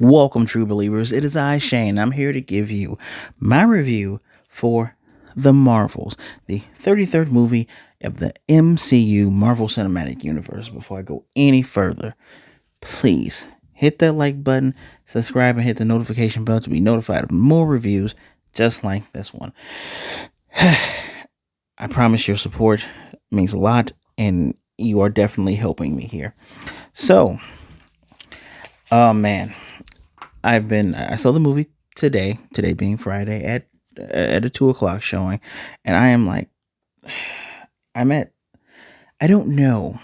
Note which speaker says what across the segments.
Speaker 1: Welcome, true believers. It is I, Shane. I'm here to give you my review for The Marvels, the 33rd movie of the MCU Marvel Cinematic Universe. Before I go any further, please hit that like button, subscribe, and hit the notification bell to be notified of more reviews just like this one. I promise your support means a lot, and you are definitely helping me here. So, oh man. I saw the movie today being Friday at a 2 o'clock showing, and I am like, I'm at, I don't know.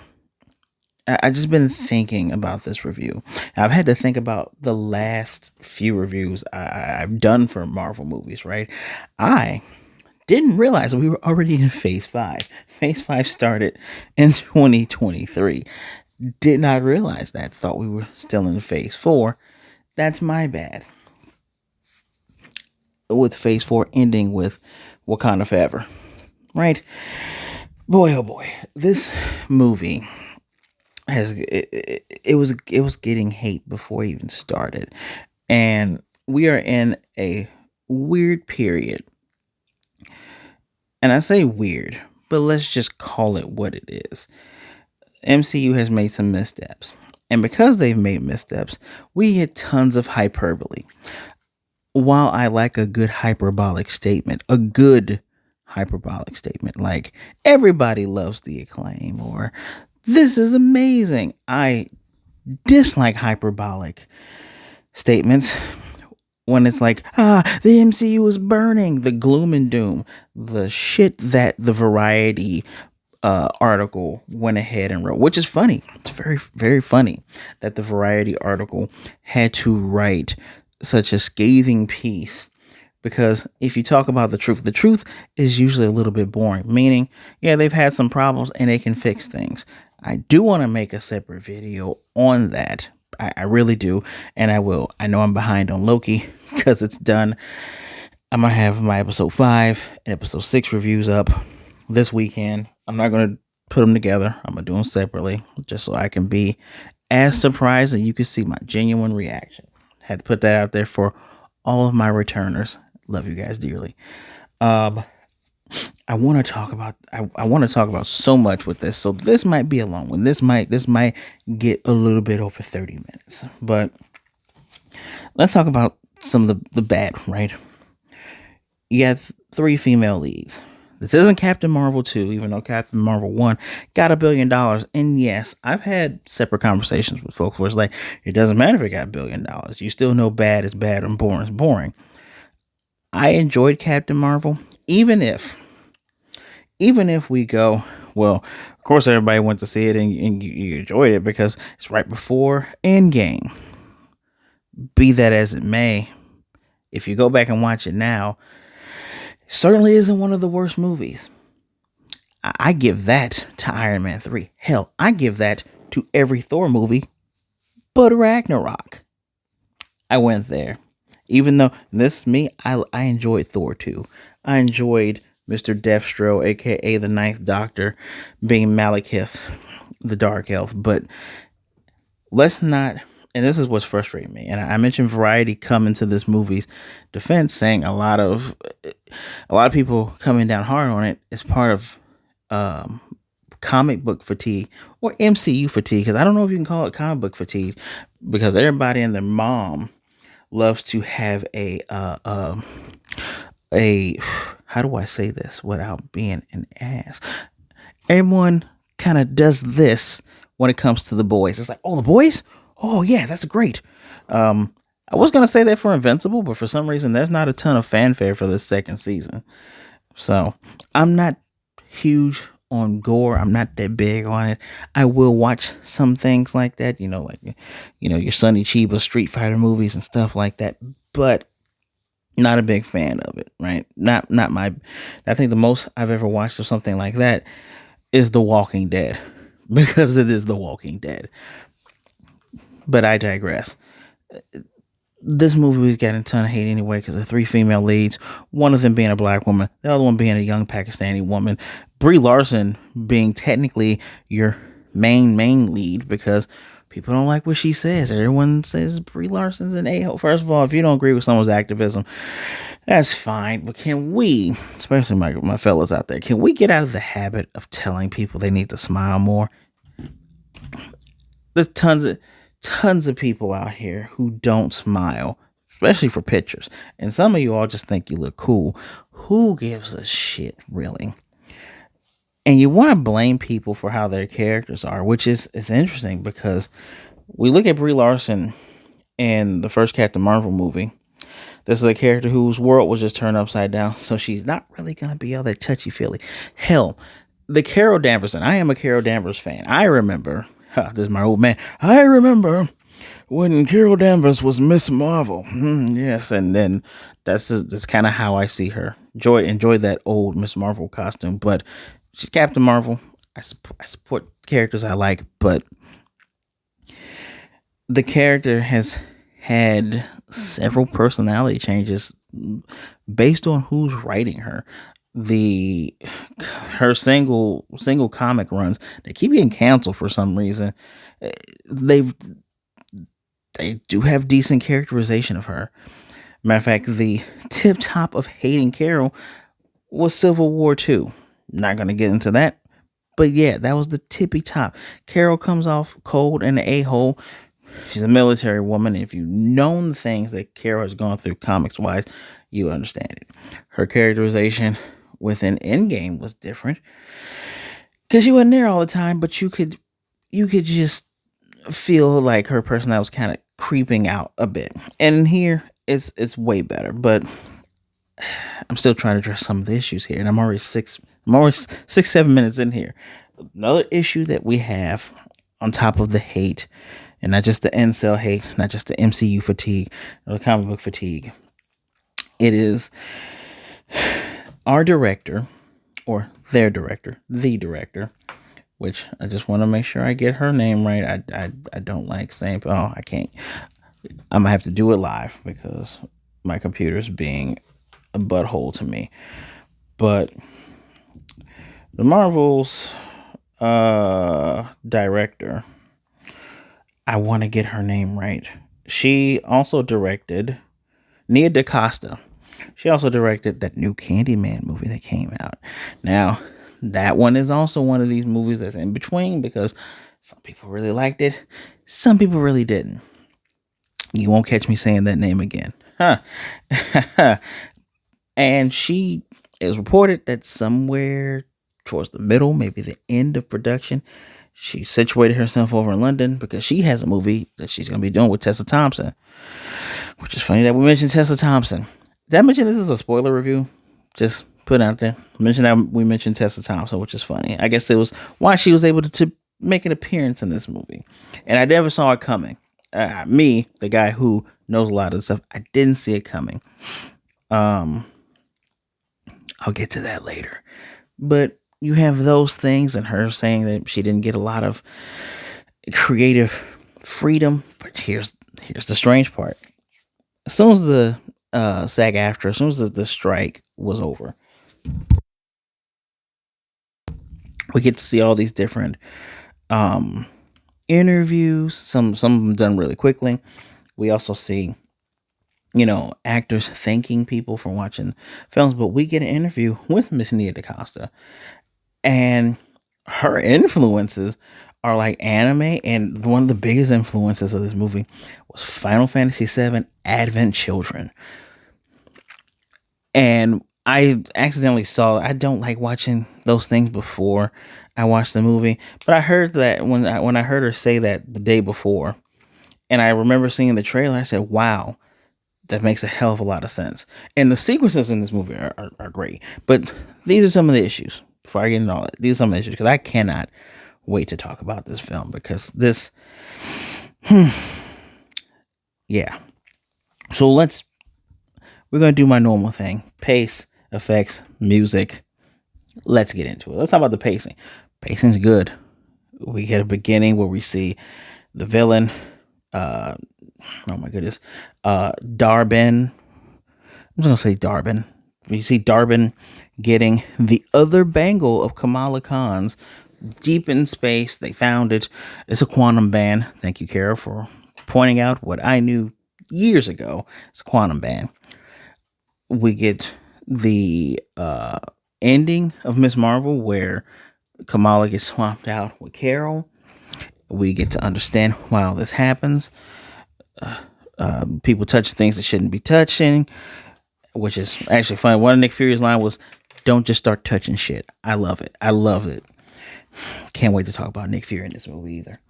Speaker 1: I just been thinking about this review. I've had to think about the last few reviews I've done for Marvel movies, right? I didn't realize we were already in phase five. Phase five started in 2023. Did not realize that. Thought we were still in phase four. That's my bad. With phase four ending with Wakanda Forever. Right? Boy, oh boy. This movie it was getting hate before it even started. And we are in a weird period. And I say weird, but let's just call it what it is. MCU has made some missteps. And because they've made missteps, we get tons of hyperbole. While I like a good hyperbolic statement, like everybody loves the acclaim or this is amazing, I dislike hyperbolic statements when it's like, the MCU is burning, the gloom and doom, the shit that the Variety article went ahead and wrote, which is funny. It's very, very funny that the Variety article had to write such a scathing piece because if you talk about the truth is usually a little bit boring, meaning, yeah, they've had some problems and they can fix things. I do want to make a separate video on that. I really do. And I will. I know I'm behind on Loki because it's done. I'm going to have my episode 5 and episode 6 reviews up this weekend. I'm not going to put them together. I'm going to do them separately just so I can be as surprised and you can see my genuine reaction. Had to put that out there for all of my returners. Love you guys dearly. I want to talk about so much with this. So this might be a long one. This might get a little bit over 30 minutes. But let's talk about some of the bad, right? You have 3 female leads. This isn't Captain Marvel 2, even though Captain Marvel 1 got $1 billion. And yes, I've had separate conversations with folks where it's like, it doesn't matter if it got $1 billion. You still know bad is bad and boring is boring. I enjoyed Captain Marvel, even if we go, well, of course everybody went to see it and you enjoyed it because it's right before Endgame. Be that as it may, if you go back and watch it now, certainly isn't one of the worst movies. I give that to Iron Man 3. Hell, I give that to every Thor movie but Ragnarok. I went there. Even though this is me, I enjoyed Thor 2. I enjoyed Mr. Deathstroke, aka the Ninth Doctor, being Malekith, the Dark Elf. But let's not, and this is what's frustrating me. And I mentioned Variety coming to this movie's defense, saying a lot of people coming down hard on it is part of comic book fatigue or MCU fatigue. Because I don't know if you can call it comic book fatigue, because everybody and their mom loves to have a how do I say this without being an ass? Everyone kind of does this when it comes to the boys. It's like, oh, the boys? Oh, yeah, that's great. I was going to say that for Invincible, but for some reason, there's not a ton of fanfare for this second season. So I'm not huge on gore. I'm not that big on it. I will watch some things like that, your Sonny Chiba Street Fighter movies and stuff like that, but not a big fan of it, right? Not my, I think the most I've ever watched of something like that is The Walking Dead, because it is The Walking Dead. But I digress. This movie's getting a ton of hate anyway because of 3 female leads, one of them being a black woman, the other one being a young Pakistani woman. Brie Larson being technically your main lead because People don't like what she says. Everyone says Brie Larson's an a-hole. First of all, if you don't agree with someone's activism, that's fine. But can we, especially my fellas out there, can we get out of the habit of telling people they need to smile more? There's tons of people out here who don't smile, especially for pictures. And some of you all just think you look cool. Who gives a shit, really? And you want to blame people for how their characters are, which is interesting because we look at Brie Larson in the first Captain Marvel movie. This is a character whose world was just turned upside down, so she's not really going to be all that touchy-feely. Hell, the Carol Danvers, and I am a Carol Danvers fan. I remember, this is my old man, I remember when Carol Danvers was Miss Marvel. Yes, and then that's kind of how I see her. Enjoy that old Miss Marvel costume, but she's Captain Marvel. I support characters I like, but the character has had several personality changes based on who's writing her. Her single comic runs, they keep getting canceled for some reason. They do have decent characterization of her. Matter of fact, the tip top of hating Carol was Civil War 2. Not gonna get into that, but yeah, that was the tippy top. Carol comes off cold and an a-hole. She's a military woman. If you've known the things that Carol has gone through comics wise, you understand it. Her characterization within Endgame was different because she wasn't there all the time, but you could just feel like her personality was kind of creeping out a bit. And here it's way better, but I'm still trying to address some of the issues here, and I'm already 7 minutes in here. Another issue that we have on top of the hate, and not just the incel hate, not just the MCU fatigue, or the comic book fatigue. It is our director, or their director, the director, which I just want to make sure I get her name right. I don't like saying, oh, I can't. I'm gonna have to do it live because my computer's being a butthole to me. But the Marvel's director, I want to get her name right. She also directed Nia DaCosta. She also directed that new Candyman movie that came out. Now, that one is also one of these movies that's in between because some people really liked it, some people really didn't. You won't catch me saying that name again. And she is reported that somewhere towards the middle, maybe the end of production, she situated herself over in London because she has a movie that she's going to be doing with Tessa Thompson. Which is funny that we mentioned Tessa Thompson. Did I mention this is a spoiler review? Just put it out there. Mention that we mentioned Tessa Thompson, which is funny. I guess it was why she was able to make an appearance in this movie. And I never saw it coming. Me, the guy who knows a lot of stuff, I didn't see it coming. I'll get to that later. But you have those things and her saying that she didn't get a lot of creative freedom. But here's the strange part. As soon as the SAG-AFTRA, as soon as the strike was over, we get to see all these different interviews. Some of them done really quickly. We also see, actors thanking people for watching films. But we get an interview with Miss Nia DaCosta, and her influences are like anime, and one of the biggest influences of this movie was Final Fantasy VII Advent Children. And I accidentally saw, I don't like watching those things before I watch the movie, but I heard that when I heard her say that the day before, and I remember seeing the trailer, I said, wow, that makes a hell of a lot of sense. And the sequences in this movie are great, but these are some of the issues. Before I get into all that, these are some of the issues, because I cannot wait to talk about this film, because this, yeah. So we're going to do my normal thing. Pace, effects, music. Let's get into it. Let's talk about the pacing. Pacing's good. We get a beginning where we see the villain, oh my goodness, Dar-Benn. I'm just going to say Dar-Benn. We see Dar-Benn getting the other bangle of Kamala Khan's deep in space. They found it. It's a quantum band. Thank you, Kara, for pointing out what I knew years ago. It's a quantum band. We get the ending of Miss Marvel where Kamala gets swapped out with Carol. We get to understand why all this happens. People touch things that shouldn't be touching, which is actually funny. One of Nick Fury's line was, "Don't just start touching shit." I love it. I love it. Can't wait to talk about Nick Fury in this movie either.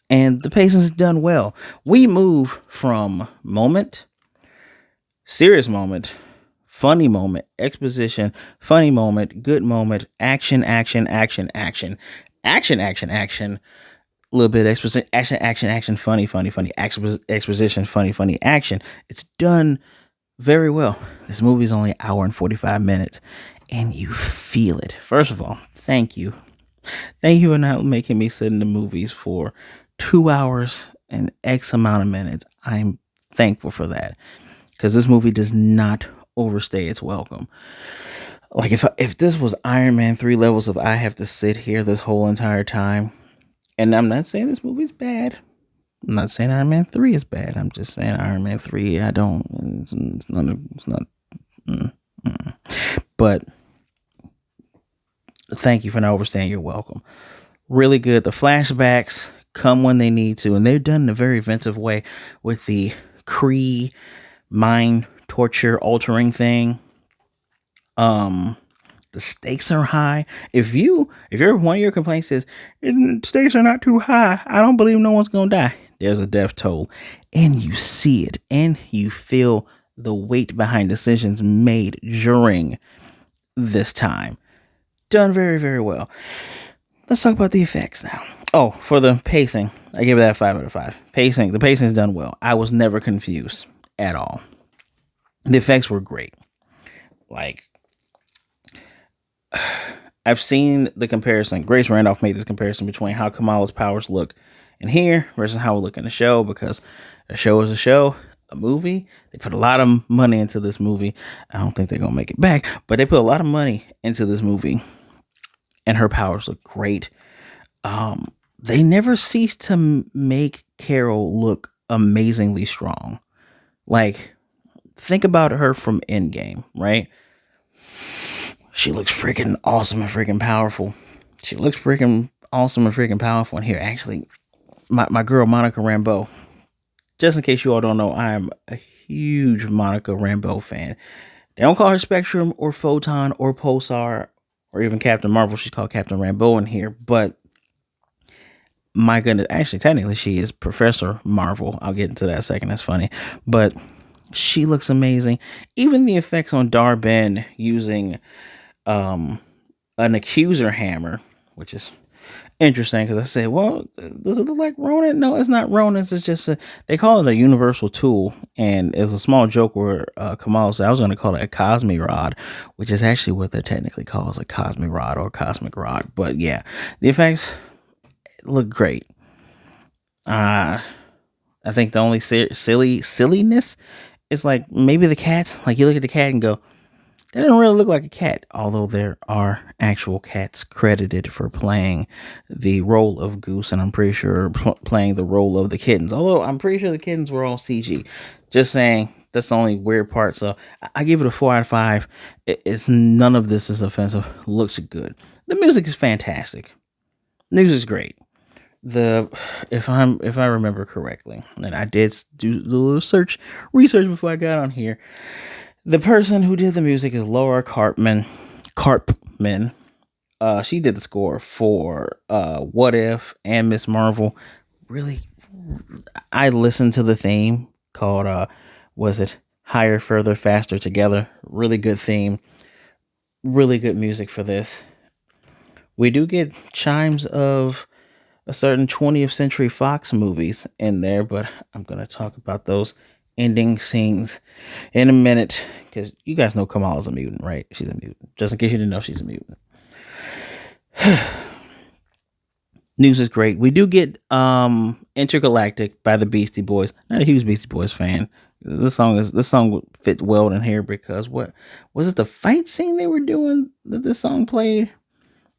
Speaker 1: And the pacing's done well. We move from moment, serious moment, funny moment, exposition, funny moment, good moment, action, action, action, action, action, action, action, a little bit of exposition, action, action, action, funny, funny, funny, exposition, funny, funny, action. It's done very well. This movie's only an hour and 45 minutes, and you feel it. First of all, thank you. Thank you for not making me sit in the movies for 2 hours and X amount of minutes. I'm thankful for that because this movie does not overstay its welcome. Like if this was Iron Man 3 levels of I have to sit here this whole entire time, and I'm not saying this movie's bad. I'm not saying Iron Man 3 is bad. I'm just saying Iron Man 3, it's not, but thank you for not overstaying your welcome. Really good. The flashbacks come when they need to, and they're done in a very inventive way with the Kree mind torture altering thing. The stakes are high. If your one of your complaints is stakes are not too high, I don't believe no one's gonna die. There's a death toll, and you see it, and you feel the weight behind decisions made during this time. Done very, very well. Let's talk about the effects now. Oh, for the pacing, I give it that 5 out of 5. The pacing is done well. I was never confused at all. The effects were great. Like, I've seen the comparison. Grace Randolph made this comparison between how Kamala's powers look in here versus how it look in the show, because a show is a show. A movie, they put a lot of money into this movie. I don't think they're gonna make it back, but they put a lot of money into this movie, and her powers look great. They never cease to make Carol look amazingly strong. Like, think about her from Endgame, right? She looks freaking awesome and freaking powerful. She looks freaking awesome and freaking powerful in here. Actually, my girl Monica Rambeau. Just in case you all don't know, I am a huge Monica Rambeau fan. They don't call her Spectrum or Photon or Pulsar or even Captain Marvel. She's called Captain Rambeau in here. But my goodness, actually, technically, she is Professor Marvel. I'll get into that in a second. That's funny. But she looks amazing. Even the effects on Dar-Benn using an accuser hammer, which is interesting because I said, well, does it look like Ronin? No, it's not Ronin. It's just they call it a universal tool, and it's a small joke where Kamal said I was going to call it a cosmic rod, which is actually what they're technically called, is a cosmic rod or cosmic rod. But yeah, the effects look great. I think the only silliness is like maybe the cats. Like you look at the cat and go, that doesn't really look like a cat, although there are actual cats credited for playing the role of Goose, and I'm pretty sure playing the role of the kittens. Although I'm pretty sure the kittens were all CG. Just saying, that's the only weird part. So I give it a 4 out of 5. It's none of this is offensive. Looks good. The music is fantastic. News is great. If I remember correctly, and I did do the little research before I got on here. The person who did the music is Laura Karpman. She did the score for What If and Miss Marvel. Really, I listened to the theme called was it Higher, Further, Faster, Together? Really good theme. Really good music for this. We do get chimes of a certain 20th Century Fox movies in there, but I'm gonna talk about those ending scenes in a minute, because you guys know Kamala's a mutant, right? She's a mutant. Just in case you didn't know, she's a mutant. News is great. We do get Intergalactic by the Beastie Boys. Not a huge Beastie Boys fan. This song would fit well in here because what was it, the fight scene they were doing that this song played?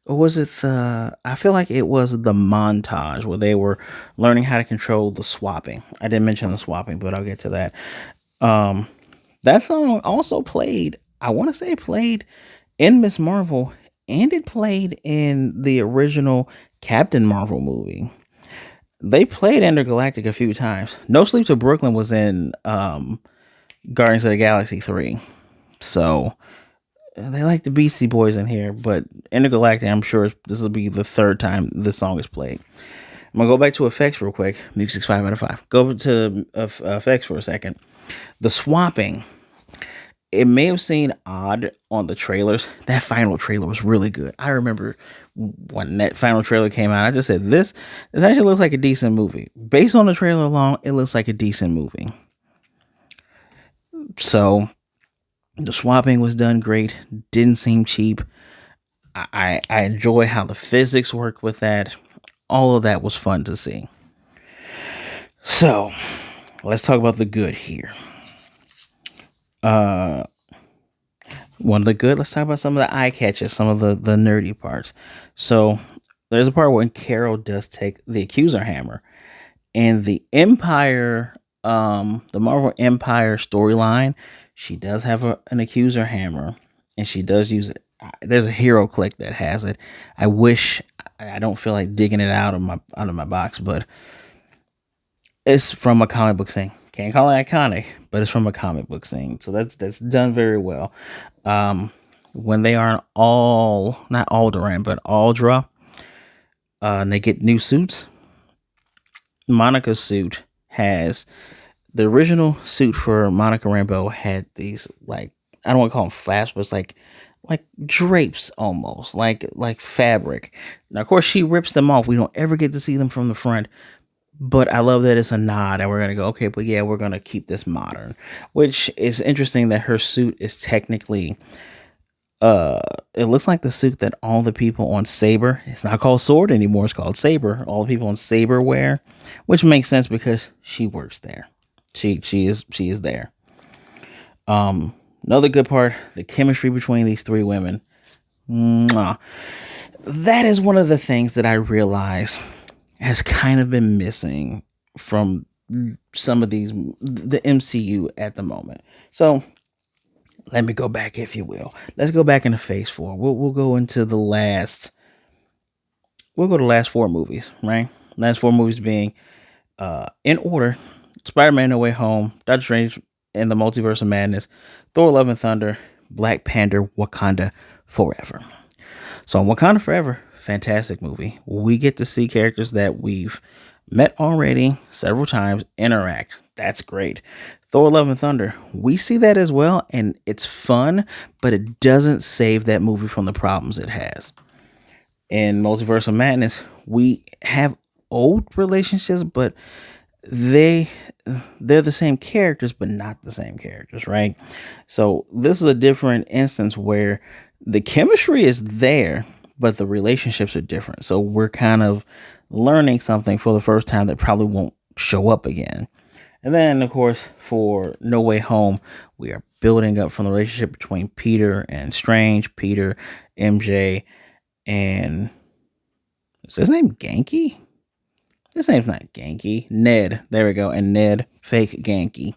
Speaker 1: or was it the? I feel like it was the montage where they were learning how to control the swapping. I didn't mention the swapping, but I'll get to that. Um, that song also played. I want to say it played in Miss Marvel, and it played in the original Captain Marvel movie. They played Intergalactic a few times. No Sleep to Brooklyn was in Guardians of the Galaxy 3. So they like the Beastie Boys in here, but Intergalactic, I'm sure this will be the third time this song is played. I'm gonna go back to effects real quick. Music's 5 out of 5. Go to effects for a second. The swapping. It may have seemed odd on the trailers. That final trailer was really good. I remember when that final trailer came out, I just said this actually looks like a decent movie. Based on the trailer alone, it looks like a decent movie. So the swapping was done great. Didn't seem cheap. I enjoy how the physics work with that. All of that was fun to see. So let's talk about the good here. One of the good. Let's talk about some of the eye catches, some of the nerdy parts. So there's a part when Carol does take the accuser hammer, and the Empire, the Marvel Empire storyline. She does have an accuser hammer, and she does use it. There's a hero click that has it. I wish I don't feel like digging it out of my box, but it's from a comic book thing. Can't call it iconic, but it's from a comic book thing. So that's done very well. When they are all not Alderaan, but Aldra, and they get new suits. Monica's suit has the original suit for Monica Rambeau had these like I don't want to call them flaps, but it's like drapes almost like fabric. Now, of course, she rips them off. We don't ever get to see them from the front, but I love that it's a nod, and we're gonna go okay. But yeah, we're gonna keep this modern, which is interesting that her suit is technically it looks like the suit that all the people on Saber, it's not called Sword anymore, it's called Saber. All the people on Saber wear, which makes sense because she works there. She is there. Another good part, the chemistry between these three women. Mwah. That is one of the things that I realize has kind of been missing from some of the MCU at the moment. So let me go back, if you will. Let's go back into Phase 4. We'll go into the last. We'll go to the last four movies, right? Last four movies being, in order: Spider-Man: No Way Home, Doctor Strange and the Multiverse of Madness, Thor: Love and Thunder, Black Panther: Wakanda Forever. So, in Wakanda Forever, fantastic movie. We get to see characters that we've met already several times interact. That's great. Thor: Love and Thunder, we see that as well, and it's fun, but it doesn't save that movie from the problems it has. In Multiverse of Madness, we have old relationships, but they they're the same characters, but not the same characters, right? So this is a different instance where the chemistry is there, but the relationships are different. So we're kind of learning something for the first time that probably won't show up again. And then, of course, for No Way Home, we are building up from the relationship between Peter and Strange, Peter, MJ, and is his name Genki? His name's not Genki. Ned. There we go. And Ned, fake Genki.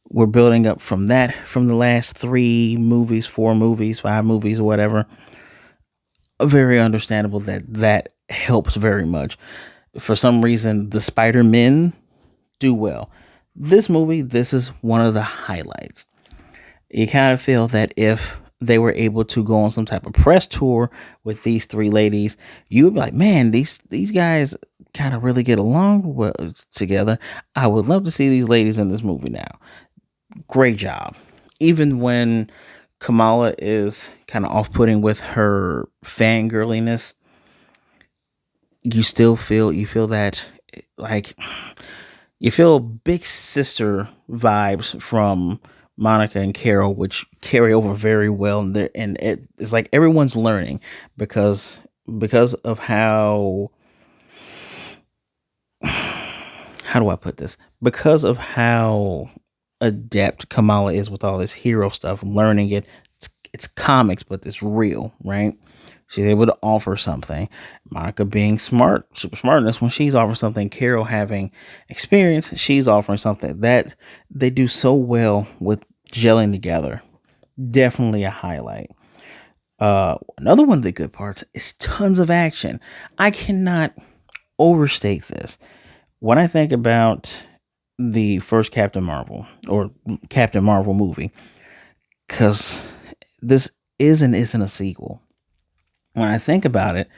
Speaker 1: We're building up from that, from the last 3 movies, 4 movies, 5 movies, or whatever. Very understandable that helps very much. For some reason, the Spider-Men do well. This movie, this is one of the highlights. You kind of feel that if they were able to go on some type of press tour with these 3 ladies, you would be like, man, these guys kind of really get along well together. I would love to see these ladies in this movie now. Great job. Even when Kamala is kind of off-putting with her fangirliness, you feel that like you feel big sister vibes from Monica and Carol, which carry over very well, and it's like everyone's learning because of how do I put this? Because of how adept Kamala is with all this hero stuff, learning it. It's comics, but it's real, right? She's able to offer something. Monica being smart, super smartness, when she's offering something, Carol having experience, she's offering something. That they do so well with gelling together. Definitely a highlight. Another one of the good parts is tons of action. I cannot overstate this. When I think about the first Captain Marvel or Captain Marvel movie, because this is and isn't a sequel. When I think about it,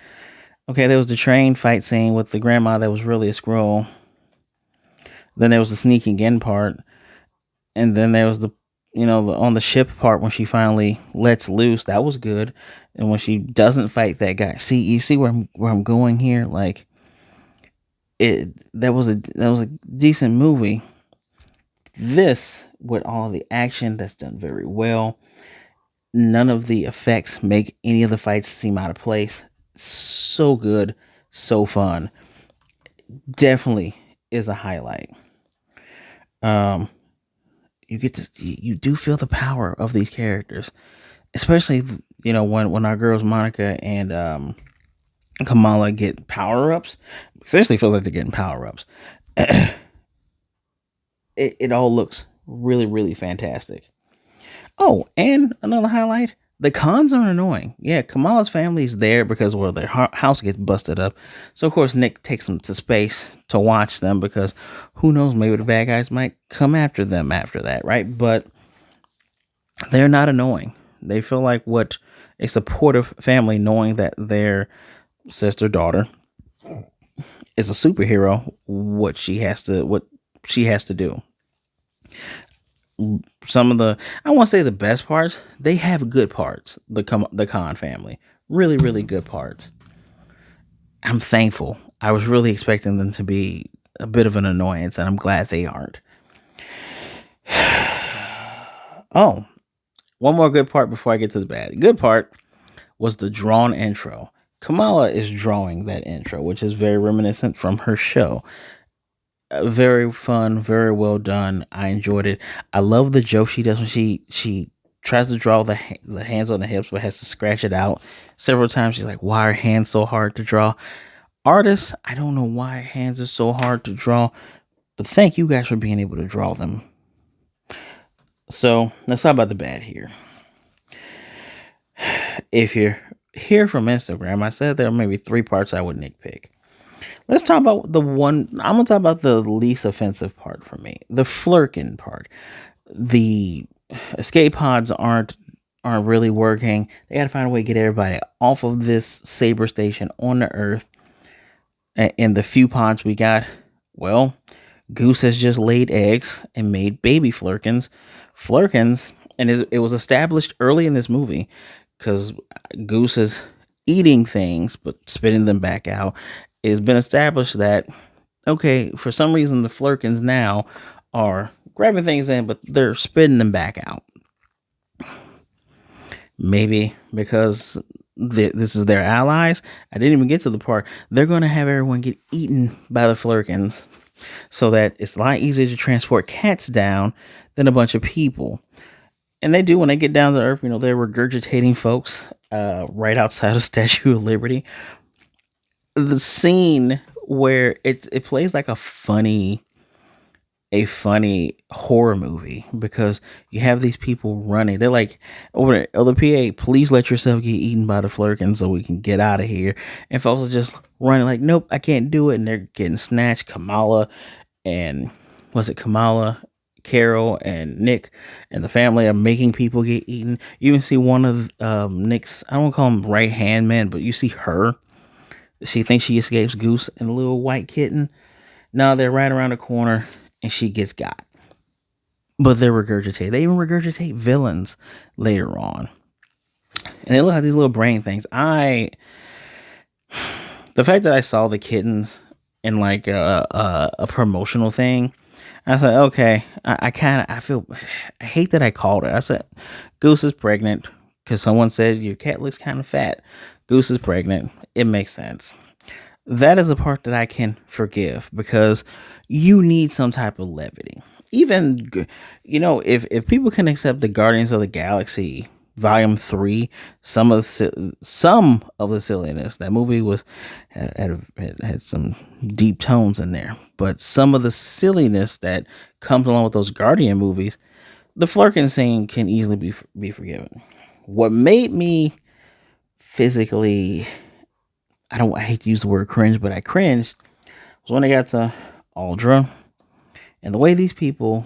Speaker 1: okay, there was the train fight scene with the grandma that was really a scroll. Then there was the sneaking in part, and then there was the on the ship part when she finally lets loose. That was good, and when she doesn't fight that guy. See, you see where I'm going here. Like it, that was a decent movie. This with all the action that's done very well. None of the effects make any of the fights seem out of place. So good, so fun. Definitely is a highlight. Um, you do feel the power of these characters, especially when our girls Monica and Kamala get power ups. Essentially, feels like they're getting power ups. It all looks really really fantastic. Oh, and another highlight. The cons are annoying. Yeah, Kamala's family is there because their house gets busted up. So of course Nick takes them to space to watch them because who knows, maybe the bad guys might come after them after that, right? But they're not annoying. They feel like what a supportive family, knowing that their sister daughter is a superhero. What she has to do. Some of the, I won't say the best parts. They have good parts. The Khan family, really really good parts. I'm thankful. I was really expecting them to be a bit of an annoyance, and I'm glad they aren't. Oh, one more good part before I get to the bad. Good part was the drawn intro. Kamala is drawing that intro, which is very reminiscent from her show. Very fun, very well done. I enjoyed it. I love the joke she does when she tries to draw the hands on the hips, but has to scratch it out several times. She's like, "Why are hands so hard to draw?" Artists, I don't know why hands are so hard to draw, but thank you guys for being able to draw them. So let's talk about the bad here. If you're here from Instagram, I said there are maybe three parts I would nitpick. Let's talk about the one. I'm gonna talk about the least offensive part for me, the flirking part. The escape pods aren't really working. They got to find a way to get everybody off of this Saber station on the Earth. And the few pods we got, well, Goose has just laid eggs and made baby flurkins. Flurkins, and it was established early in this movie because Goose is eating things but spitting them back out. It's been established that, okay, for some reason the flurkins now are grabbing things in, but they're spitting them back out. Maybe because this is their allies. I didn't even get to the part. They're going to have everyone get eaten by the flurkins so that it's a lot easier to transport cats down than a bunch of people. And they do when they get down to Earth. They're regurgitating folks right outside of Statue of Liberty. The scene where it plays like a funny horror movie because you have these people running. They're like, over there, other PA, please let yourself get eaten by the flurkins so we can get out of here. And folks are just running like, nope, I can't do it. And they're getting snatched. Kamala, Carol, and Nick and the family are making people get eaten. You even see one of Nick's, I don't call him right hand man, but you see her. She thinks she escapes Goose and a little white kitten. No, they're right around the corner and she gets got. But they're regurgitated. They even regurgitate villains later on. And they look like these little brain things. The fact that I saw the kittens in like a promotional thing, I said, okay, I hate that I called it. I said, Goose is pregnant because someone said your cat looks kind of fat. Goose is pregnant. It makes sense. That is a part that I can forgive because you need some type of levity. Even, if people can accept the Guardians of the Galaxy Volume 3, some of the silliness. That movie was had some deep tones in there, but some of the silliness that comes along with those Guardian movies, the flirting scene can easily be forgiven. What made me physically, I hate to use the word cringe, but I cringed was when I got to Aldra, and the way these people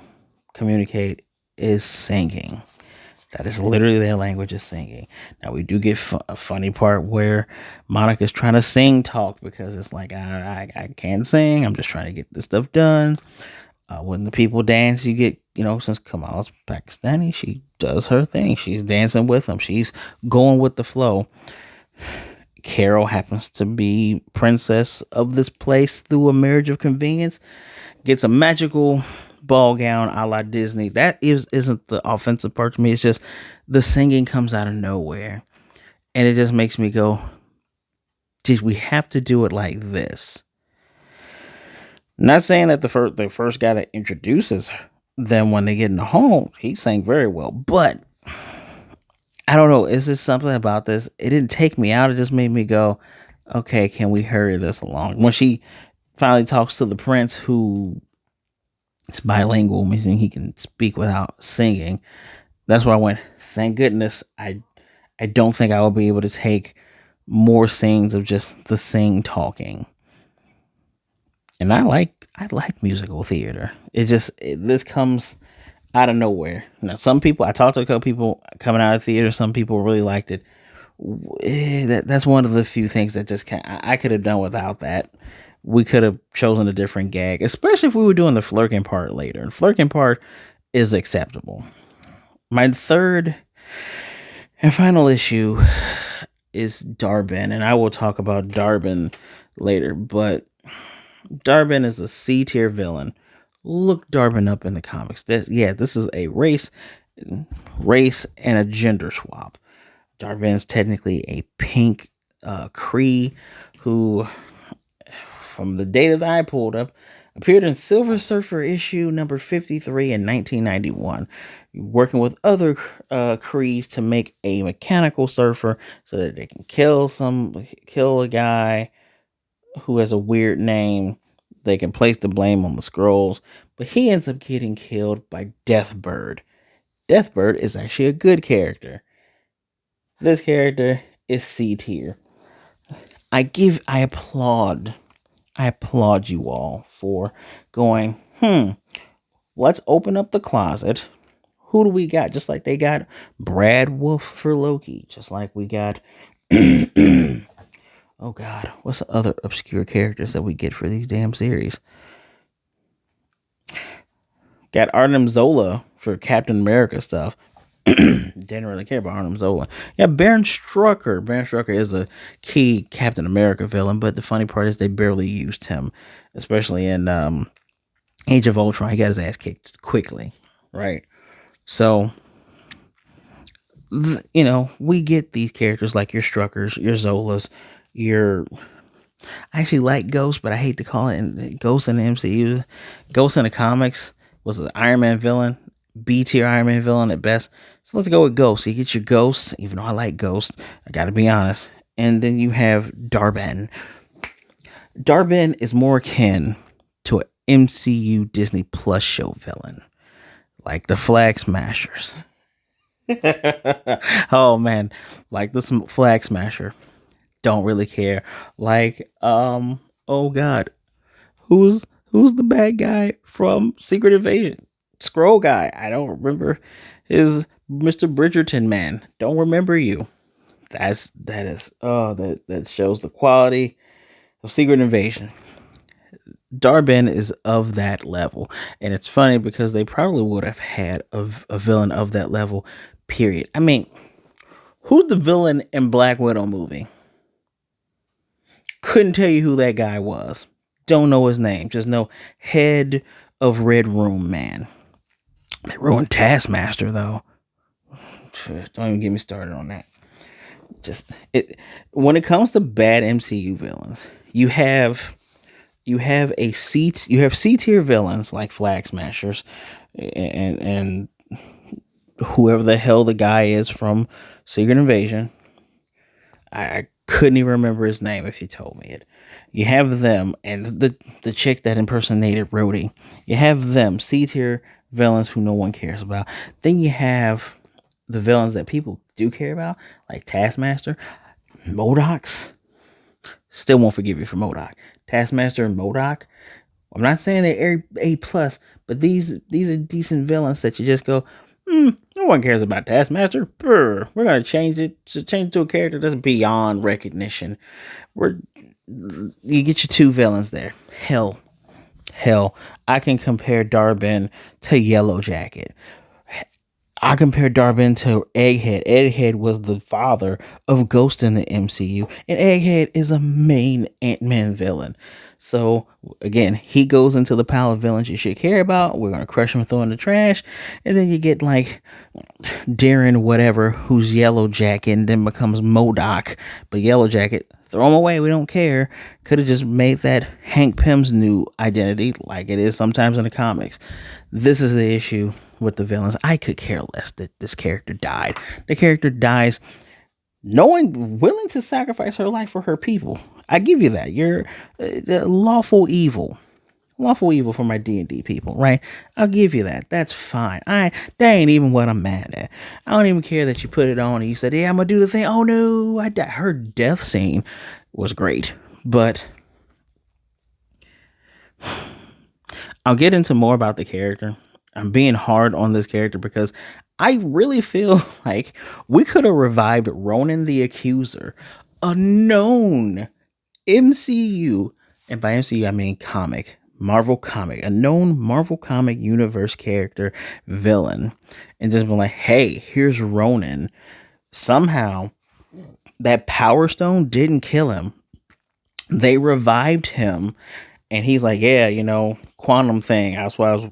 Speaker 1: communicate is singing. That is literally their language, is singing. Now, we do get a funny part where Monica's trying to sing talk because it's like, I can't sing. I'm just trying to get this stuff done. When the people dance, you get, since Kamal's Pakistani, she does her thing. She's dancing with them. She's going with the flow. Carol happens to be princess of this place through a marriage of convenience. Gets a magical ball gown a la Disney. That isn't the offensive part to me. It's just the singing comes out of nowhere. And it just makes me go, did we have to do it like this? Not saying that the first guy that introduces them when they get in the home, he sang very well. But I don't know. Is there something about this? It didn't take me out. It just made me go, okay, can we hurry this along? When she finally talks to the prince, who is bilingual, meaning he can speak without singing, that's where I went, thank goodness. I don't think I will be able to take more scenes of just the sing talking. And I like musical theater. This comes out of nowhere. Now, some people, I talked to a couple people coming out of theater. Some people really liked it. That's one of the few things that just I could have done without that. We could have chosen a different gag, especially if we were doing the flirting part later. And flirting part is acceptable. My third and final issue is Dar-Benn, and I will talk about Dar-Benn later, but Dar-Benn is a C tier villain. Look Dar-Benn up in the comics. This is a race and a gender swap. Dar-Benn is technically a pink Kree who, from the data that I pulled up, appeared in Silver Surfer issue number 53 in 1991, working with other Krees to make a mechanical surfer so that they can kill a guy who has a weird name. They can place the blame on the Skrulls, but he ends up getting killed by Deathbird. Deathbird is actually a good character. This character is C tier. I applaud you all for going, let's open up the closet. Who do we got? Just like they got Brad Wolf for Loki. Just like we got oh God, what's the other obscure characters that we get for these damn series? Got Arnim Zola for Captain America stuff. Didn't really care about Arnim Zola. Yeah, Baron Strucker. Baron Strucker is a key Captain America villain, but the funny part is they barely used him, especially in Age of Ultron. He got his ass kicked quickly, right? So, we get these characters like your Struckers, your Zolas, I actually like Ghost, but I hate to call it Ghost in the MCU. Ghost in the comics was an Iron Man villain, B tier Iron Man villain at best. So let's go with Ghost. You get your Ghost, even though I like Ghost, I gotta be honest. And then you have Dar-Benn. Dar-Benn is more akin to an MCU Disney Plus show villain, like the Flag Smashers. Oh man, like this Flag Smasher. Don't really care. Like, oh God, who's the bad guy from Secret Invasion? Skrull guy. I don't remember his Mr. Bridgerton man. Don't remember you. That shows the quality of Secret Invasion. Dar-Benn is of that level, and it's funny because they probably would have had a villain of that level. Period. I mean, who's the villain in Black Widow movie? Couldn't tell you who that guy was. Don't know his name. Just know head of Red Room man. They ruined Taskmaster though. Don't even get me started on that. When it comes to bad MCU villains, you have C tier villains like Flag Smashers and whoever the hell the guy is from Secret Invasion. I couldn't even remember his name if you told me it. You have them and the chick that impersonated Rhodey. You have them, C tier villains who no one cares about. Then you have the villains that people do care about, like Taskmaster, Modoc's. Still won't forgive you for Modoc. Taskmaster and Modoc. I'm not saying they're A plus, but these are decent villains that you just go, no one cares about Taskmaster. We're gonna change it to a character that's beyond recognition. You get your two villains there. Hell, I can compare Dar-Benn to Yellow Jacket. I compare Dar-Benn to Egghead. Egghead was the father of Ghost in the MCU, and Egghead is a main Ant-Man villain. So, again, he goes into the pile of villains you should care about. We're going to crush him and throw in the trash. And then you get, like, Darren whatever, who's Yellow Jacket, and then becomes MODOK. But Yellow Jacket, throw him away. We don't care. Could have just made that Hank Pym's new identity, like it is sometimes in the comics. This is the issue with the villains. I could care less that this character died. The character dies knowing, willing to sacrifice her life for her people. I give you that. You're lawful evil for my D&D people, right? I'll give you that. That's fine. That ain't even what I'm mad at. I don't even care that you put it on and you said, yeah, I'm gonna do the thing. Oh no, I died. Her death scene was great, but I'll get into more about the character. I'm being hard on this character because I really feel like we could have revived Ronan the Accuser, a known MCU, and by MCU I mean Marvel comic, a known Marvel comic universe character villain, and just been like, hey, here's Ronan. Somehow that Power Stone didn't kill him. They revived him. And he's like, yeah, quantum thing. That's why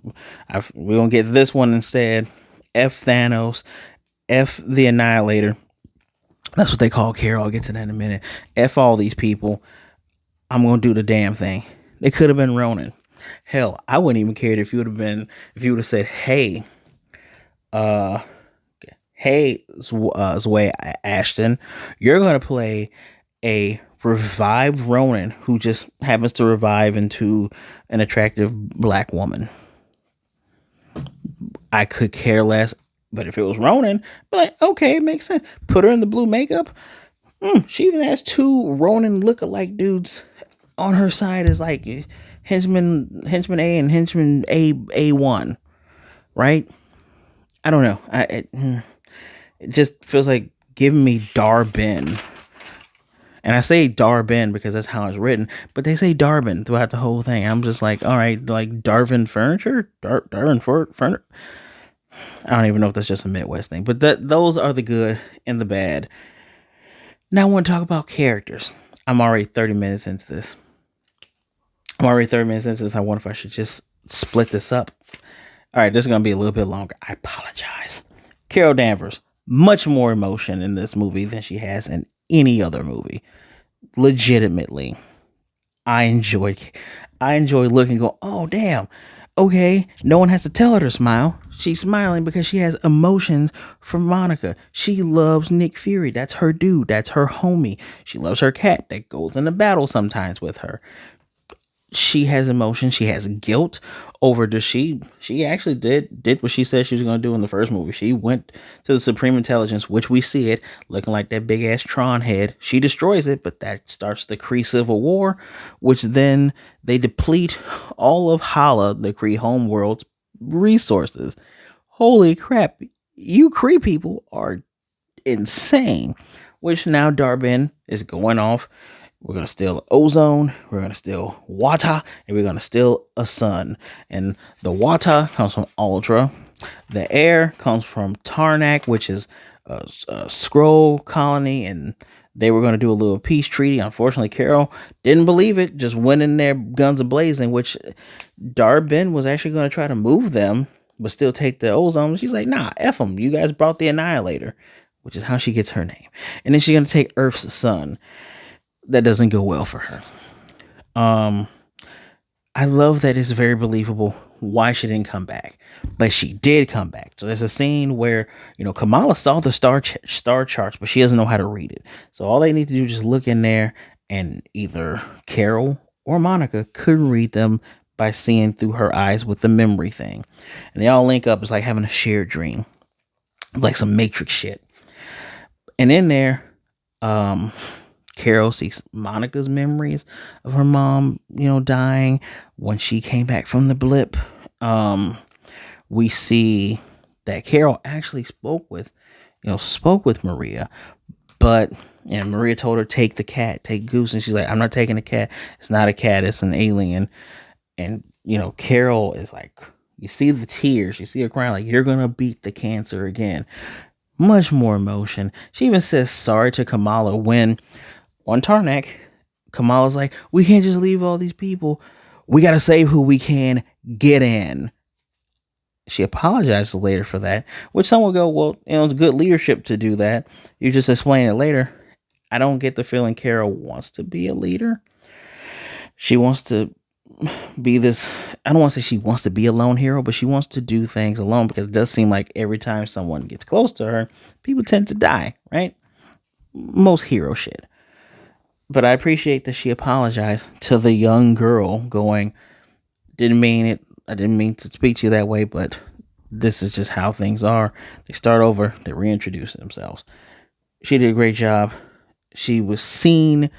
Speaker 1: we're going to get this one instead. F Thanos. F the Annihilator. That's what they call Carol. I'll get to that in a minute. F all these people. I'm going to do the damn thing. It could have been Ronan. Hell, I wouldn't even care if you would have said, hey, Zway Ashton, you're going to play a revived Ronan who just happens to revive into an attractive black woman. I could care less, but if it was Ronan, be like, okay, it makes sense. Put her in the blue makeup. She even has two Ronan lookalike dudes on her side as like henchman A and henchman A1, right? I don't know. It just feels like giving me Dar-Benn. And I say Dar-Benn because that's how it's written, but they say Dar-Benn throughout the whole thing. I'm just like, all right, like Darwin Furniture? Darwin Furniture? I don't even know if that's just a Midwest thing, but those are the good and the bad. Now I want to talk about characters. I'm already 30 minutes into this. I wonder if I should just split this up. All right, this is going to be a little bit longer. I apologize. Carol Danvers, much more emotion in this movie than she has in any other movie. Legitimately, I enjoy looking and go, oh damn, okay, no one has to tell her to smile. She's smiling because she has emotions for Monica. She loves Nick Fury. That's her dude. That's her homie. She loves her cat that goes into battle sometimes with her. She has emotion. She has guilt over she actually did what she said she was going to do in the first movie. She went to the Supreme Intelligence, which we see it looking like that big ass Tron head. She destroys it, but that starts the Kree Civil War, which then they deplete all of Hala, the Kree homeworld's resources. Holy crap. You Kree people are insane. Which now Dar-Benn is going off. We're going to steal ozone, we're going to steal water, and we're going to steal a sun. And the water comes from Ultra. The air comes from Tarnak, which is a Skrull colony, and they were going to do a little peace treaty. Unfortunately, Carol didn't believe it, just went in there guns a-blazing, which Dar-Benn was actually going to try to move them, but still take the ozone. She's like, nah, F them. You guys brought the Annihilator, which is how she gets her name. And then she's going to take Earth's sun. That doesn't go well for her. I love that it's very believable why she didn't come back, but she did come back. So there's a scene where, Kamala saw the star charts, but she doesn't know how to read it. So all they need to do is just look in there, and either Carol or Monica could read them by seeing through her eyes with the memory thing. And they all link up. It's like having a shared dream, like some Matrix shit. And in there, Carol sees Monica's memories of her mom, dying when she came back from the blip. We see that Carol actually spoke with Maria, but Maria told her, take the cat, take Goose, and she's like, I'm not taking the cat. It's not a cat, it's an alien. And Carol is like, you see the tears, you see her crying, like, you're gonna beat the cancer again. Much more emotion. She even says sorry to Kamala when on Tarnak, Kamala's like, we can't just leave all these people. We got to save who we can get in. She apologizes later for that, which some will go, well, it's good leadership to do that. You just explain it later. I don't get the feeling Carol wants to be a leader. She wants to be this, I don't want to say she wants to be a lone hero, but she wants to do things alone, because it does seem like every time someone gets close to her, people tend to die, right? Most hero shit. But I appreciate that she apologized to the young girl, going, didn't mean it. I didn't mean to speak to you that way, but this is just how things are. They start over. They reintroduce themselves. She did a great job. She was seen,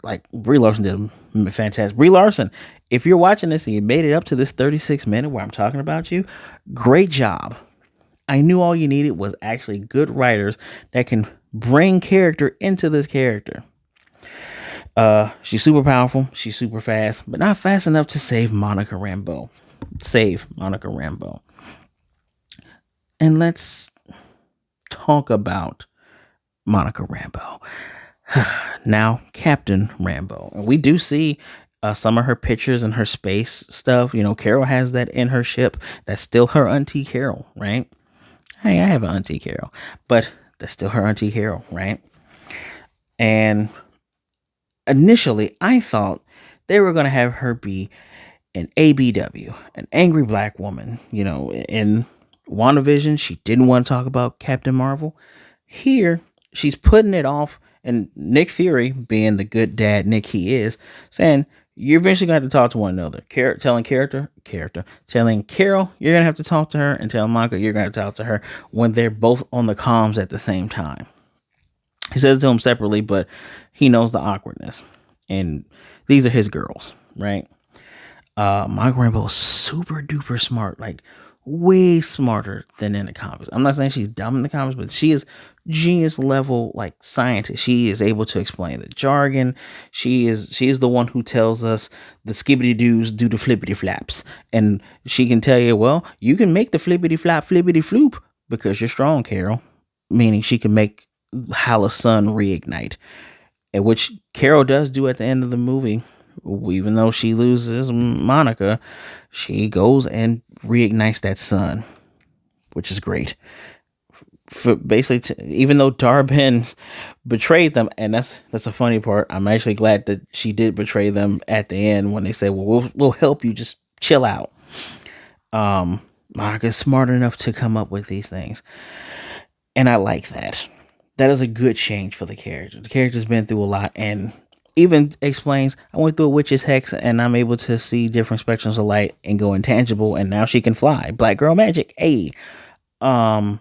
Speaker 1: like Brie Larson did fantastic. Brie Larson, if you're watching this and you made it up to this 36 minute where I'm talking about you, great job. I knew all you needed was actually good writers that can bring character into this character. She's super powerful. She's super fast, but not fast enough to save Monica Rambeau. And let's talk about Monica Rambeau. Now, Captain Rambeau. And we do see some of her pictures and her space stuff. Carol has that in her ship. That's still her Auntie Carol, right? Hey, I have an Auntie Carol, but that's still her Auntie Carol, right? And initially, I thought they were going to have her be an ABW, an angry black woman. In WandaVision, she didn't want to talk about Captain Marvel. Here, she's putting it off, and Nick Fury, being the good dad Nick he is, saying, you're eventually going to have to talk to one another. Telling Carol, you're going to have to talk to her, and telling Monica, you're going to talk to her, when they're both on the comms at the same time. He says to him separately, but he knows the awkwardness. And these are his girls, right? Monica Rambeau is super duper smart, like way smarter than in the comics. I'm not saying she's dumb in the comics, but she is genius level, like scientist. She is able to explain the jargon. She is the one who tells us the skibbity doos do the flippity flaps. And she can tell you, well, you can make the flippity flap flippity floop because you're strong, Carol. Meaning she can make Hala's sun reignite, and which Carol does do at the end of the movie. Even though she loses Monica, she goes and reignites that sun, which is great. For basically, even though Dar-Benn betrayed them, and that's a funny part. I'm actually glad that she did betray them at the end when they said, "Well, we'll help you. Just chill out." Monica's smart enough to come up with these things, and I like that. That is a good change for the character. The character's been through a lot, and even explains, I went through a witch's hex and I'm able to see different spectrums of light and go intangible, and now she can fly. Black girl magic. Hey. I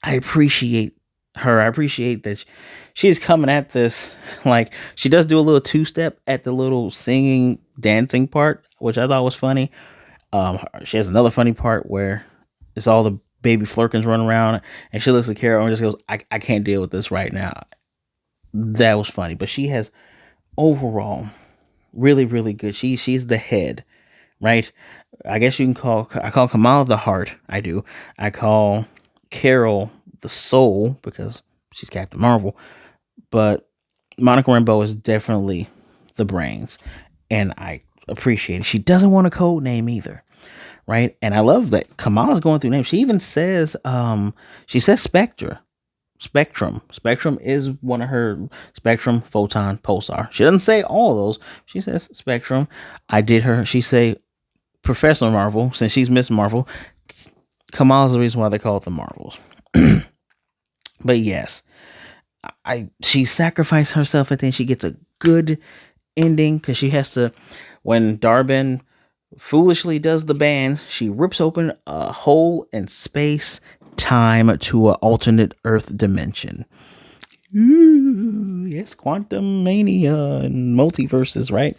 Speaker 1: appreciate her. I appreciate that she's coming at this, like, she does do a little two-step at the little singing, dancing part, which I thought was funny. She has another funny part where it's all the baby flurkins running around, and she looks at Carol and just goes, I can't deal with this right now. That was funny. But she has overall really, really good. She's the head, right? I guess you can I call Kamala the heart. I do. I call Carol the soul because she's Captain Marvel. But Monica Rambeau is definitely the brains, and I appreciate it. She doesn't want a code name either, right? And I love that Kamala's going through names. She even says, she says Spectrum. Spectrum is one of her Spectrum, Photon, Pulsar. She doesn't say all of those. She says Spectrum. She say Professor Marvel, since she's Miss Marvel, Kamala's the reason why they call it the Marvels. But yes, she sacrificed herself and then she gets a good ending because she has to, when Dar-Benn foolishly does the band, she rips open a hole in space time to an alternate Earth dimension. Ooh, yes, quantum mania and multiverses, right?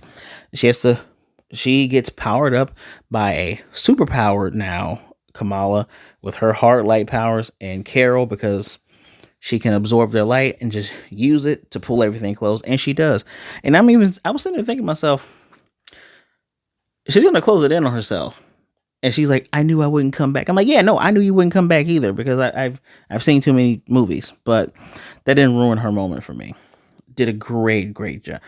Speaker 1: She gets powered up by a superpowered now Kamala with her heart light powers, and Carol because she can absorb their light and just use it to pull everything close, and she does. And I was sitting there thinking to myself, she's gonna close it in on herself. And she's like, I knew I wouldn't come back. I'm like, yeah, no, I knew you wouldn't come back either because I've seen too many movies, but that didn't ruin her moment for me. Did a great job.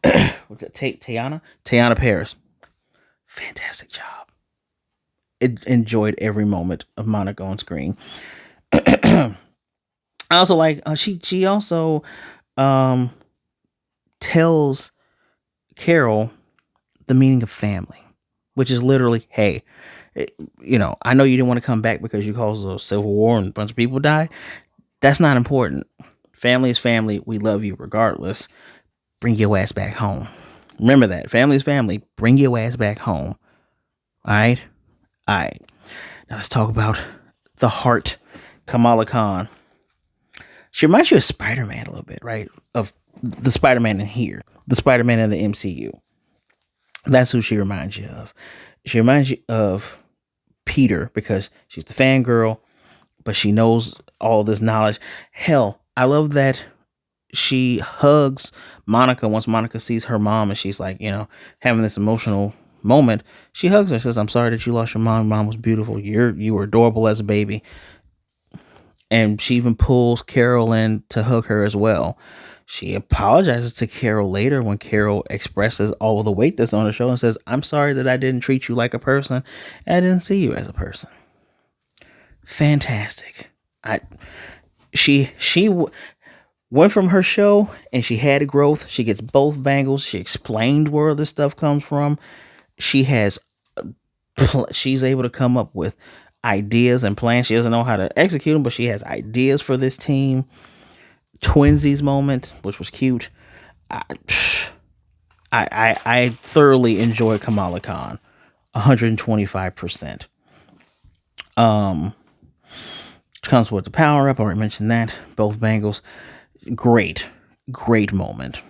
Speaker 1: Teyana Paris, fantastic job. Enjoyed every moment of Monica on screen. I also like she also tells Carol the meaning of family, which is literally, hey, I know you didn't want to come back because you caused a civil war and a bunch of people died. That's not important. Family is family. We love you regardless. Bring your ass back home. Remember that. Family is family. Bring your ass back home. All right? All right. Now let's talk about the heart, Kamala Khan. She reminds you of Spider-Man a little bit, right? Of the Spider-Man in here. The Spider-Man in the MCU. That's who she reminds you of. She reminds you of Peter because she's the fangirl, but she knows all this knowledge. Hell, I love that she hugs Monica once Monica sees her mom and she's like, having this emotional moment. She hugs her and says, I'm sorry that you lost your mom. Mom was beautiful. You were adorable as a baby. And she even pulls Carol in to hug her as well. She apologizes to Carol later when Carol expresses all of the weight that's on her shoulder and says, I'm sorry that I didn't treat you like a person. And I didn't see you as a person. Fantastic. She went from her show and she had a growth. She gets both bangles. She explained where this stuff comes from. She's able to come up with ideas and plans. She doesn't know how to execute them, but she has ideas for this team. Twinsies moment, which was cute. I thoroughly enjoy Kamala Khan, 125%. Comes with the power up. I already mentioned that. Both bangles, great moment.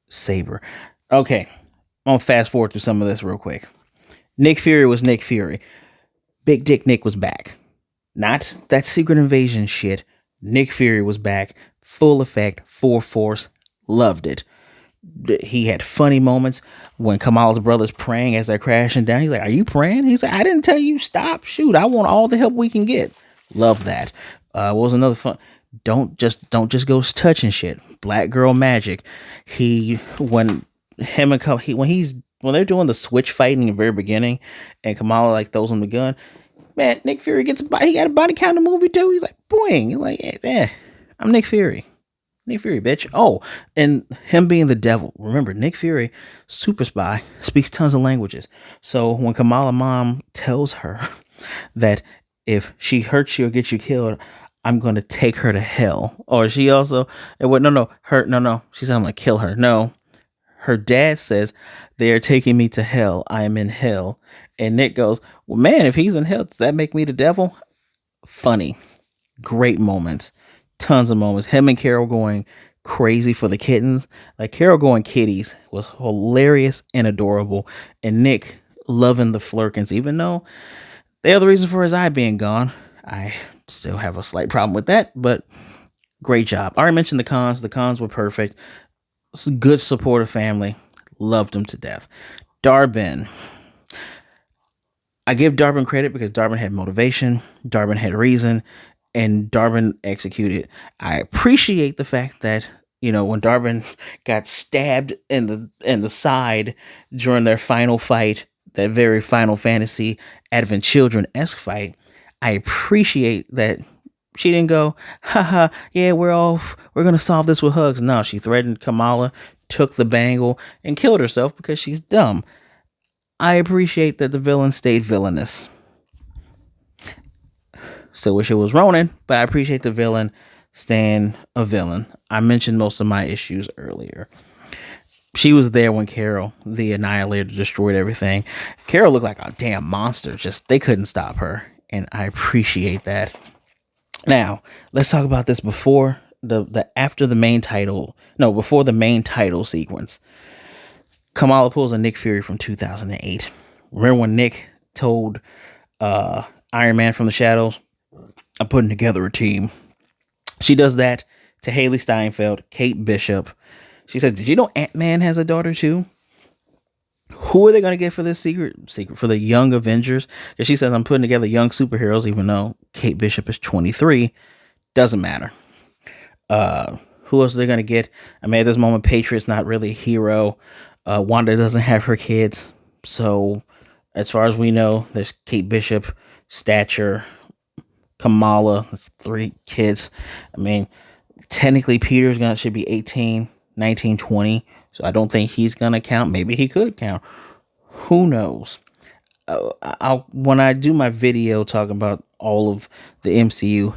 Speaker 1: Saber. Okay, I'm gonna fast forward through some of this real quick. Nick Fury was Nick Fury. Big Dick Nick was back. Not that Secret Invasion shit. Nick Fury was back. Full effect, full force. Loved it. He had funny moments when Kamala's brother's praying as they're crashing down. He's like, are you praying? He's like, I didn't tell you stop. Shoot, I want all the help we can get. Love that. What was another fun? Don't just go touching shit. Black girl magic. When they're doing the switch fighting in the very beginning and Kamala like throws him the gun, man, Nick Fury he got a body count in the movie too. He's like, boing. You're like, I'm Nick Fury. Nick Fury, bitch. Oh, and him being the devil. Remember, Nick Fury, super spy, speaks tons of languages. So when Kamala mom tells her that if she hurts you or gets you killed, I'm going to take her to hell. Or she also, she said, I'm going to kill her. No, her dad says, they are taking me to hell. I am in hell. And Nick goes, well, man, if he's in hell, does that make me the devil? Funny. Great moments. Tons of moments. Him and Carol going crazy for the kittens. Like Carol going kitties was hilarious and adorable. And Nick loving the flirkins, even though they're the reason for his eye being gone. I still have a slight problem with that, but great job. I already mentioned the cons. The cons were perfect. It's a good supportive family. Loved them to death. Dar-Benn. I give Dar-Benn credit because Dar-Benn had motivation. Dar-Benn had reason. And Dar-Benn executed. I appreciate the fact that, when Dar-Benn got stabbed in the side during their final fight, that very Final Fantasy Advent Children-esque fight, I appreciate that she didn't go, haha, yeah, we're going to solve this with hugs. No, she threatened Kamala, took the bangle and killed herself because she's dumb. I appreciate that the villain stayed villainous. Still wish it was Ronan, but I appreciate the villain staying a villain. I mentioned most of my issues earlier. She was there when Carol, the Annihilator, destroyed everything. Carol looked like a damn monster. Just they couldn't stop her, and I appreciate that. Now, let's talk about this before the after the main title. No, before the main title sequence. Kamala pulls a Nick Fury from 2008. Remember when Nick told Iron Man from the shadows, "I'm putting together a team." She does that to Haley Steinfeld, Kate Bishop. She says, "Did you know Ant-Man has a daughter too?" Who are they going to get for this secret for the young Avengers? Because she says, "I'm putting together young superheroes," even though Kate Bishop is 23. Doesn't matter. Who else are they going to get? I mean, at this moment, Patriot's not really a hero. Wanda doesn't have her kids. So, as far as we know, there's Kate Bishop, Stature, Kamala. That's 3 kids. I mean, technically, should be 18, 19, 20. So I don't think he's going to count. Maybe he could count. Who knows? When I do my video talking about all of the MCU,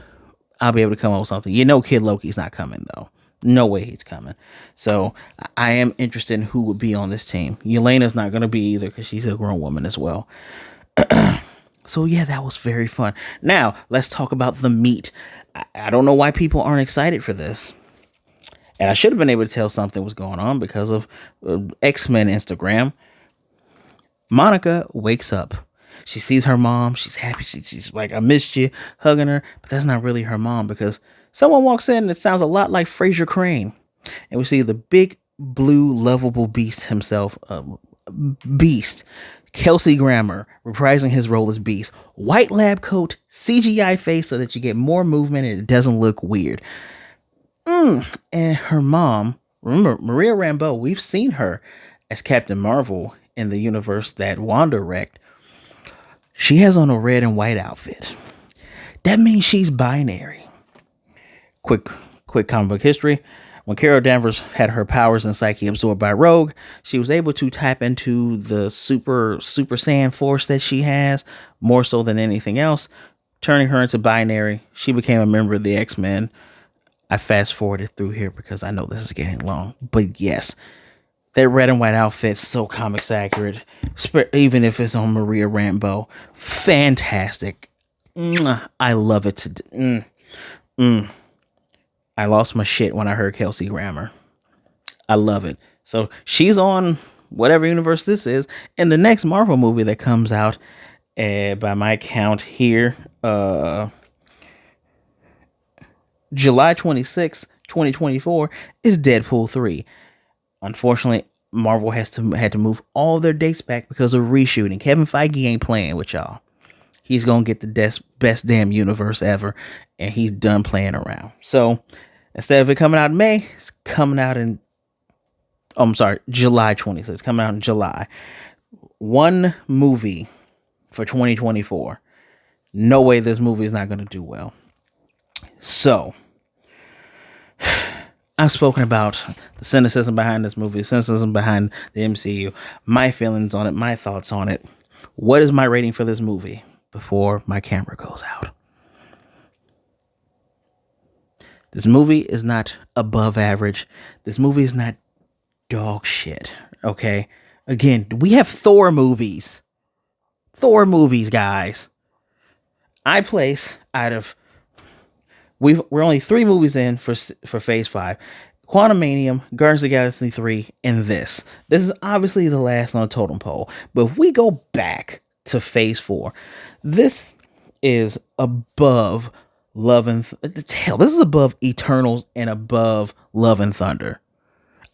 Speaker 1: I'll be able to come up with something. You know, Kid Loki's not coming, though. No way he's coming. So I am interested in who would be on this team. Yelena's not going to be either because she's a grown woman as well. So yeah, that was very fun. Now, let's talk about the meat. I don't know why people aren't excited for this. And I should have been able to tell something was going on because of X-Men Instagram. Monica wakes up. She sees her mom. She's happy. She's like, "I missed you," hugging her. But that's not really her mom because someone walks in and it sounds a lot like Fraser Crane. And we see the big blue lovable beast himself, Beast, Kelsey Grammer, reprising his role as Beast. White lab coat, CGI face so that you get more movement and it doesn't look weird. And her mom, remember, Maria Rambeau, we've seen her as Captain Marvel in the universe that Wanda wrecked. She has on a red and white outfit. That means she's binary. Quick comic book history. When Carol Danvers had her powers and psyche absorbed by Rogue, she was able to tap into the super Saiyan force that she has, more so than anything else, turning her into binary. She became a member of the X-Men. I fast forwarded through here because I know this is getting long. But yes, that red and white outfit's so comics accurate, even if it's on Maria Rambeau. Fantastic. I love it. I lost my shit when I heard Kelsey Grammer. I love it. So she's on whatever universe this is in the next Marvel movie that comes out. By my count here, July 26, 2024 is Deadpool 3. Unfortunately, Marvel had to move all their dates back because of reshooting. Kevin Feige ain't playing with y'all. He's going to get the best damn universe ever, and he's done playing around. So, instead of it coming out in May, it's coming out in... Oh, I'm sorry, July 26th. It's coming out in July. One movie for 2024. No way this movie is not going to do well. So, I've spoken about the cynicism behind this movie, cynicism behind the MCU, my feelings on it, my thoughts on it. What is my rating for this movie before my camera goes out? This movie is not above average. This movie is not dog shit, okay? Again, we have Thor movies. Thor movies, guys. I place out of... We're only 3 movies in for Phase 5. Quantumanium, Guardians of the Galaxy 3, and this. This is obviously the last on the totem pole. But if we go back to Phase 4, this is above Love and... Hell, this is above Eternals and above Love and Thunder.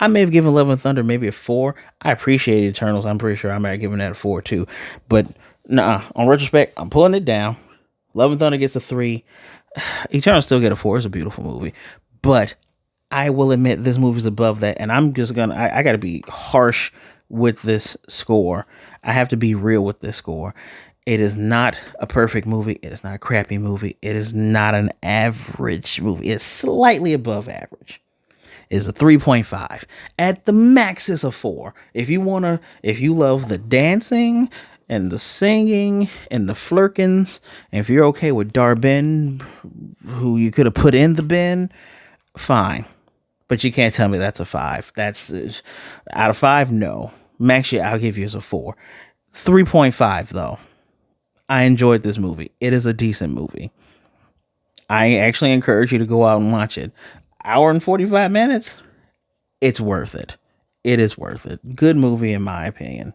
Speaker 1: I may have given Love and Thunder maybe a 4. I appreciate Eternals. I'm pretty sure I might have given that a 4 too. But nah, on retrospect, I'm pulling it down. Love and Thunder gets a 3. Eternals still get a 4. It's a beautiful movie. But I will admit this movie's above that. And I'm just going to... I got to be harsh with this score. I have to be real with this score. It is not a perfect movie. It is not a crappy movie. It is not an average movie. It's slightly above average. is a 3.5. At the max is a 4. If you love the dancing and the singing and the flirkins, and if you're okay with Dar-Benn, who you could have put in the bin, fine. But you can't tell me that's a 5. That's out of 5, no. Max, I'll give you as a 4. 3.5 though. I enjoyed this movie. It is a decent movie. I actually encourage you to go out and watch it. Hour and 45 minutes. It's worth it. It is worth it. Good movie in my opinion.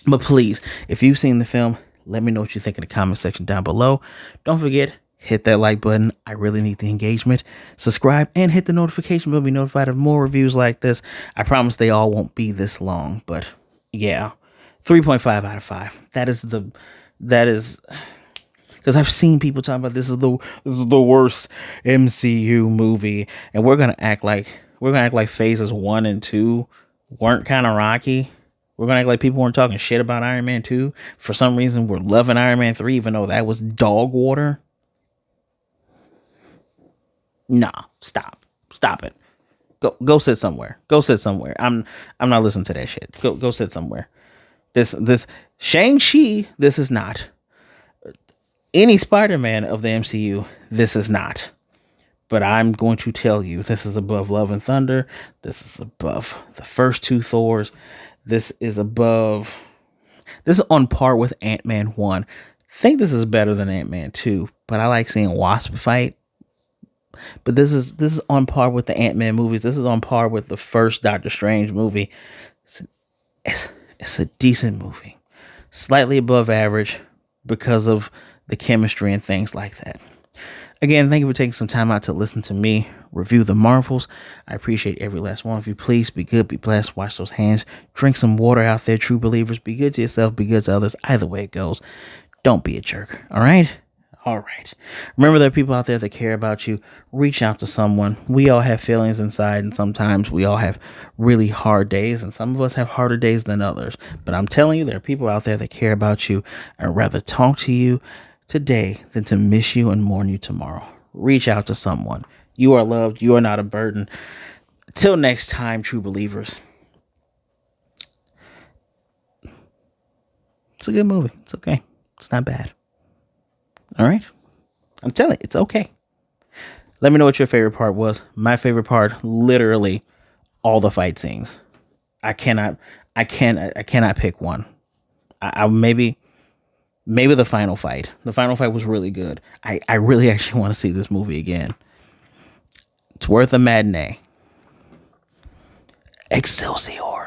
Speaker 1: But please, if you've seen the film, let me know what you think in the comment section down below. Don't forget, hit that like button. I really need the engagement. Subscribe and hit the notification bell to be notified of more reviews like this. I promise they all won't be this long, but yeah, 3.5 out of 5. That is because I've seen people talk about this is the worst MCU movie, and we're gonna act like phases 1 and 2 weren't kind of rocky. We're gonna act like people weren't talking shit about Iron Man 2. For some reason, we're loving Iron Man 3, even though that was dog water. Nah, stop it. Go sit somewhere. Go sit somewhere. I'm not listening to that shit. Go sit somewhere. This Shang-Chi, this is not. Any Spider-Man of the MCU, this is not. But I'm going to tell you, this is above Love and Thunder. This is above the first 2 Thors. This is on par with Ant-Man 1. I think this is better than Ant-Man 2, but I like seeing Wasp fight. But this is on par with the Ant-Man movies. This is on par with the first Doctor Strange movie. It's a decent movie. Slightly above average because of the chemistry and things like that. Again, thank you for taking some time out to listen to me review the Marvels. I appreciate every last one of you. Please be good, be blessed, wash those hands, drink some water out there, true believers. Be good to yourself, be good to others. Either way it goes, don't be a jerk. All right? All right. Remember, there are people out there that care about you. Reach out to someone. We all have feelings inside, and sometimes we all have really hard days, and some of us have harder days than others. But I'm telling you, there are people out there that care about you and rather talk to you today than to miss you and mourn you tomorrow. Reach out to someone. You are loved. You are not a burden. Till next time, true believers. It's a good movie. It's okay. It's not bad. All right. I'm telling you, it's okay. Let me know what your favorite part was. My favorite part, literally all the fight scenes. I cannot pick one. I maybe the final fight. The final fight was really good. I really actually want to see this movie again. It's worth a matinee. Excelsior.